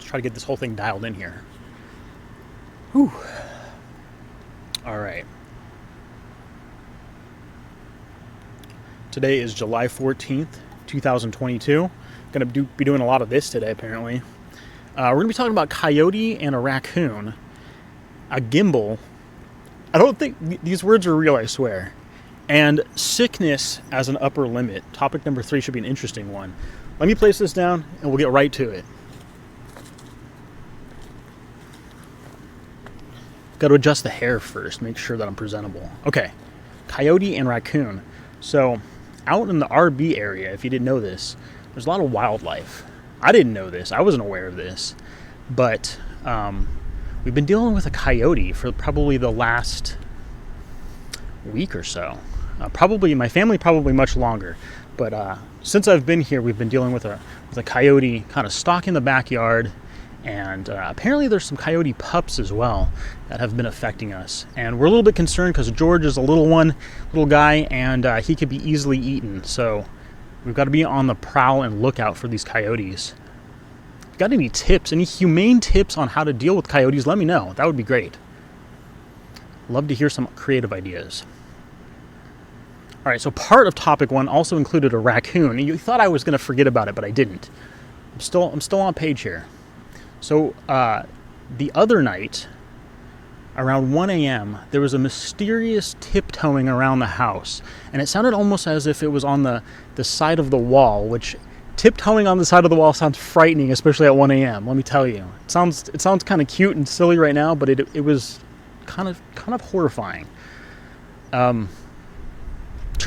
Let's try to get this whole thing dialed in here. Whew. All right. Today is July 14th, 2022. Going to be doing a lot of this today, apparently. We're going to be talking about Coyote and a Raccoon, a Gimbal. I don't think these words are real, I swear. And sickness as an upper limit. Topic number 3 should be an interesting one. Let me place this down and we'll get right to it. Got to adjust the hair first, make sure that I'm presentable. Okay, Coyote and Raccoon. So, out in the RB area, if you didn't know this, there's a lot of wildlife. I didn't know this. I wasn't aware of this. But we've been dealing with a coyote for probably the last week or so. Probably my family probably much longer. But since I've been here, we've been dealing with a coyote kind of stalking the backyard. And apparently there's some coyote pups as well that have been affecting us. And we're a little bit concerned because George is a little guy, and he could be easily eaten. So we've got to be on the prowl and lookout for these coyotes. If you got any tips, any humane tips on how to deal with coyotes, let me know. That would be great. Love to hear some creative ideas. All right, so part of topic 1 also included a raccoon. And you thought I was going to forget about it, but I didn't. I'm still on page here. So the other night, around 1 a.m., there was a mysterious tiptoeing around the house. And it sounded almost as if it was on the side of the wall, which tiptoeing on the side of the wall sounds frightening, especially at 1 a.m., let me tell you. It sounds kind of cute and silly right now, but it was kind of horrifying. Turned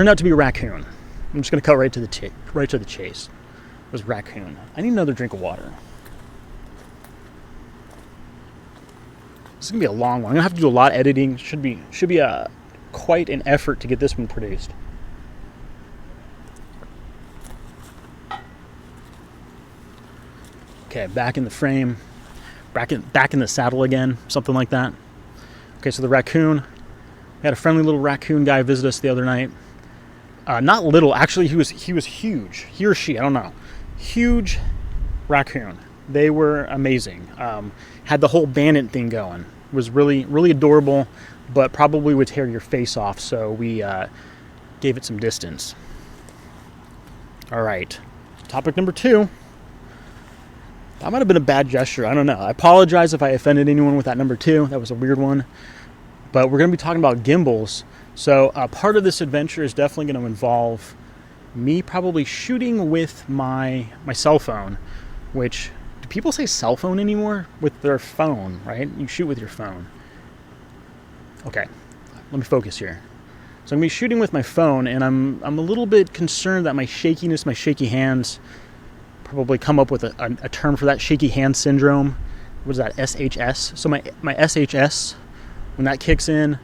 out to be a raccoon. I'm just going to cut right to the chase. It was raccoon. I need another drink of water. This is going to be a long one. I'm going to have to do a lot of editing. Should be quite an effort to get this one produced. Okay, back in the frame. Back in the saddle again. Something like that. Okay, so the raccoon. We had a friendly little raccoon guy visit us the other night. Not little, actually he was huge. He or she, I don't know. Huge raccoon. They were amazing. Had the whole bandit thing going. Was really, really adorable, but probably would tear your face off, so we gave it some distance. All right. Topic number 2. That might have been a bad gesture. I don't know. I apologize if I offended anyone with that number 2. That was a weird one. But we're going to be talking about gimbals. So part of this adventure is definitely going to involve me probably shooting with my cell phone, which, do people say cell phone anymore? With their phone, right? You shoot with your phone. Okay, let me focus here. So I'm going to be shooting with my phone, and I'm a little bit concerned that my shakiness, my shaky hands, probably come up with a term for that, shaky hand syndrome. What is that, SHS? So my SHS, when that kicks in,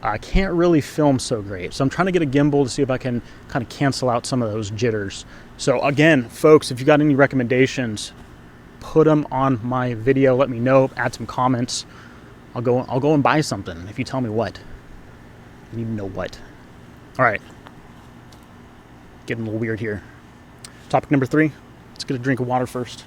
I can't really film so great. So I'm trying to get a gimbal to see if I can kind of cancel out some of those jitters. So again, folks, if you got any recommendations, put them on my video. Let me know. Add some comments. I'll go and buy something if you tell me what. I need to know what. All right. Getting a little weird here. Topic number 3. Let's get a drink of water first.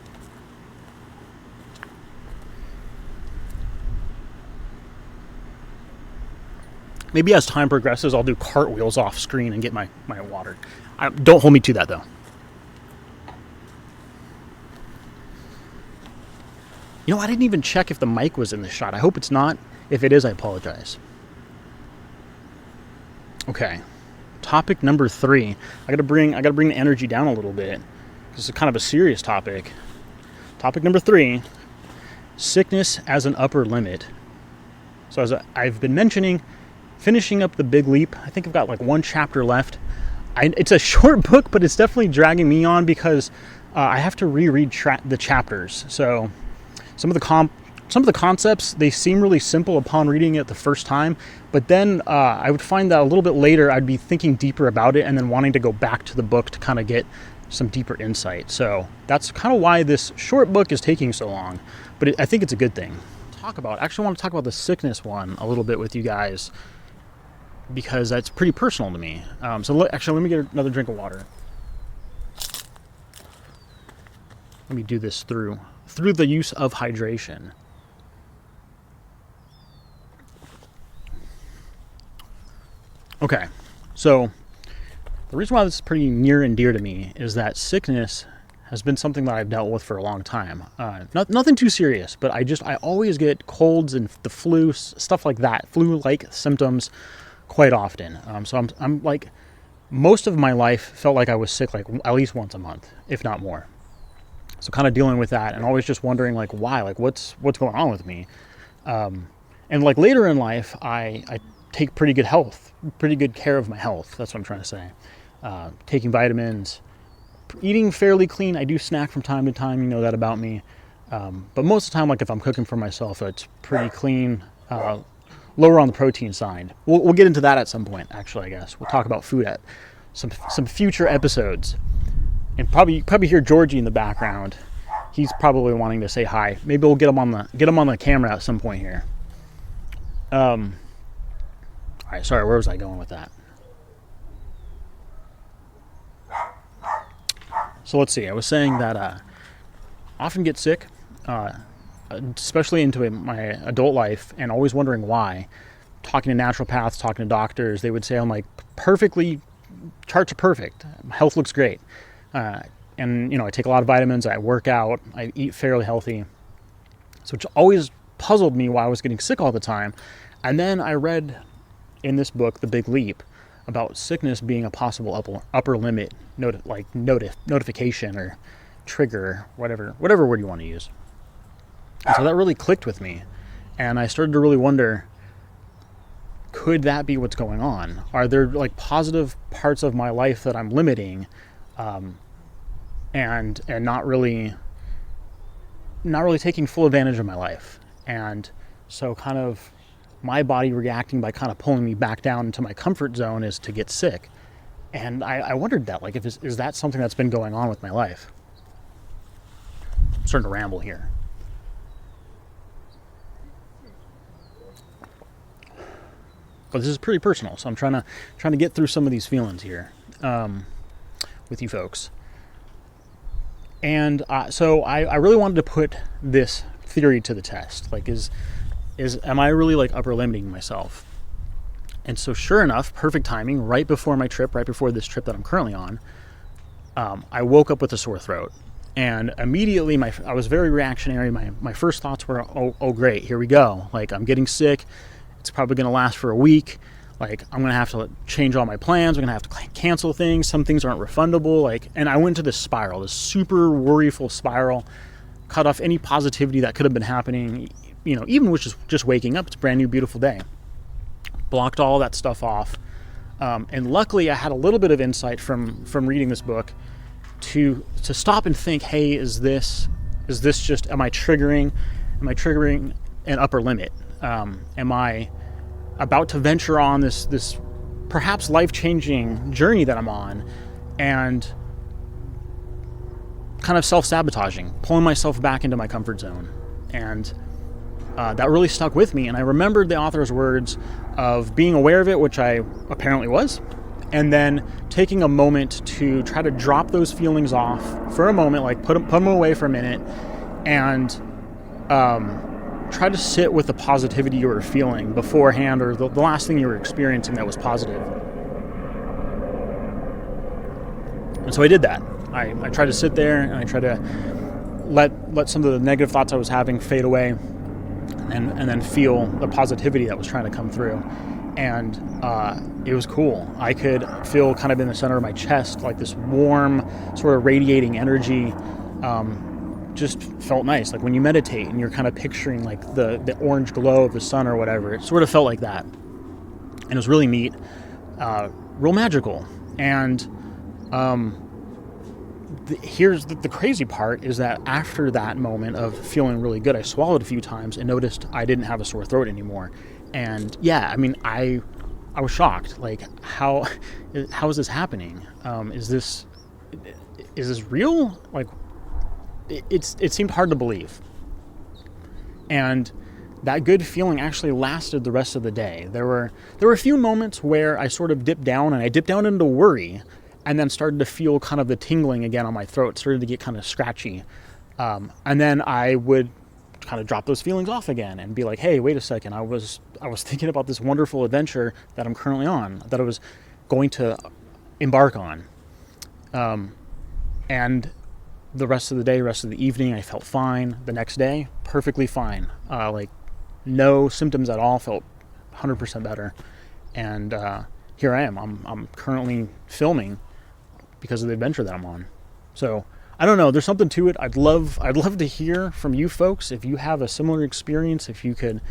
Maybe as time progresses, I'll do cartwheels off screen and get my water. Don't hold me to that, though. You know, I didn't even check if the mic was in the shot. I hope it's not. If it is, I apologize. Okay. Topic number 3. I gotta bring the energy down a little bit. This is kind of a serious topic. Topic number 3. Sickness as an upper limit. So as I've been mentioning, finishing up The Big Leap. I think I've got like 1 chapter left. It's a short book, but it's definitely dragging me on because I have to reread the chapters. So some of the concepts, they seem really simple upon reading it the first time, but then I would find that a little bit later I'd be thinking deeper about it and then wanting to go back to the book to kind of get some deeper insight. So that's kind of why this short book is taking so long, but I think it's a good thing. Actually, I want to talk about the sickness one a little bit with you guys, because that's pretty personal to me. Let me get another drink of water. Let me do this through through the use of hydration. Okay, so the reason why this is pretty near and dear to me is that sickness has been something that I've dealt with for a long time. Nothing too serious, but I always get colds and the flu, stuff like that, flu-like symptoms quite often. So I'm like, most of my life felt like I was sick like at least once a month, if not more. So kind of dealing with that and always just wondering like why, like what's going on with me. And like later in life, I take pretty good care of my health. That's what I'm trying to say. Taking vitamins, eating fairly clean. I do snack from time to time. You know that about me. But most of the time, like if I'm cooking for myself, it's pretty clean, lower on the protein side. We'll get into that at some point, actually, I guess. We'll talk about food at some future episodes. And probably hear Georgie in the background. He's probably wanting to say hi. Maybe we'll get him on the camera at some point here. All right, sorry, where was I going with that? So let's see. I was saying that I often get sick, especially into my adult life, and always wondering why. Talking to naturopaths, talking to doctors, they would say I'm like perfectly, charts are perfect. Health looks great. And, you know, I take a lot of vitamins, I work out, I eat fairly healthy. So it always puzzled me why I was getting sick all the time. And then I read in this book, The Big Leap, about sickness being a possible upper limit notification or trigger, whatever word you want to use. And so that really clicked with me. And I started to really wonder, could that be what's going on? Are there like positive parts of my life that I'm limiting, and not really taking full advantage of my life? And so kind of my body reacting by kind of pulling me back down into my comfort zone is to get sick. And I wondered that, like, is that something that's been going on with my life? I'm starting to ramble here. But this is pretty personal, so I'm trying to get through some of these feelings here with you folks. And so I really wanted to put this theory to the test. Like, am I really like upper limiting myself? And so sure enough, perfect timing, right before this trip that I'm currently on, I woke up with a sore throat. And immediately I was very reactionary. My first thoughts were, oh great, here we go. Like, I'm getting sick. It's probably going to last for a week. Like, I'm going to have to change all my plans. I'm going to have to cancel things. Some things aren't refundable. Like, and I went into this spiral, this super worryful spiral, cut off any positivity that could have been happening. You know, even with just waking up, it's a brand new, beautiful day. Blocked all that stuff off. And luckily I had a little bit of insight from reading this book to stop and think, hey, is this just, am I triggering an upper limit? Am I about to venture on this perhaps life-changing journey that I'm on and kind of self-sabotaging, pulling myself back into my comfort zone? And that really stuck with me. And I remembered the author's words of being aware of it, which I apparently was, and then taking a moment to try to drop those feelings off for a moment, like put them away for a minute, and try to sit with the positivity you were feeling beforehand, or the last thing you were experiencing that was positive. And so I did that. I tried to sit there and I tried to let some of the negative thoughts I was having fade away, and then feel the positivity that was trying to come through. And it was cool. I could feel kind of in the center of my chest, like this warm, sort of radiating energy. Just felt nice. Like when you meditate and you're kind of picturing like the orange glow of the sun or whatever, it sort of felt like that. And it was really neat, real magical. And here's the crazy part is that after that moment of feeling really good, I swallowed a few times and noticed I didn't have a sore throat anymore. And yeah, I mean, I was shocked. Like, how is this happening? Is this real? Like, it seemed hard to believe. And that good feeling actually lasted the rest of the day. There were a few moments where I sort of dipped down into worry, and then started to feel kind of the tingling again on my throat, started to get kind of scratchy. And then I would kind of drop those feelings off again and be like, hey, wait a second, I was thinking about this wonderful adventure that I'm currently on, that I was going to embark on. And the rest of the day, rest of the evening, I felt fine. The next day, perfectly fine. Like no symptoms at all, felt 100% better. And here I am. I'm currently filming because of the adventure that I'm on. So I don't know. There's something to it. I'd love to hear from you folks if you have a similar experience. If you could,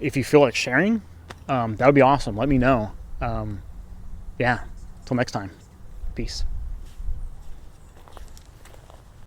if you feel like sharing, that would be awesome. Let me know. Yeah. Till next time. Peace.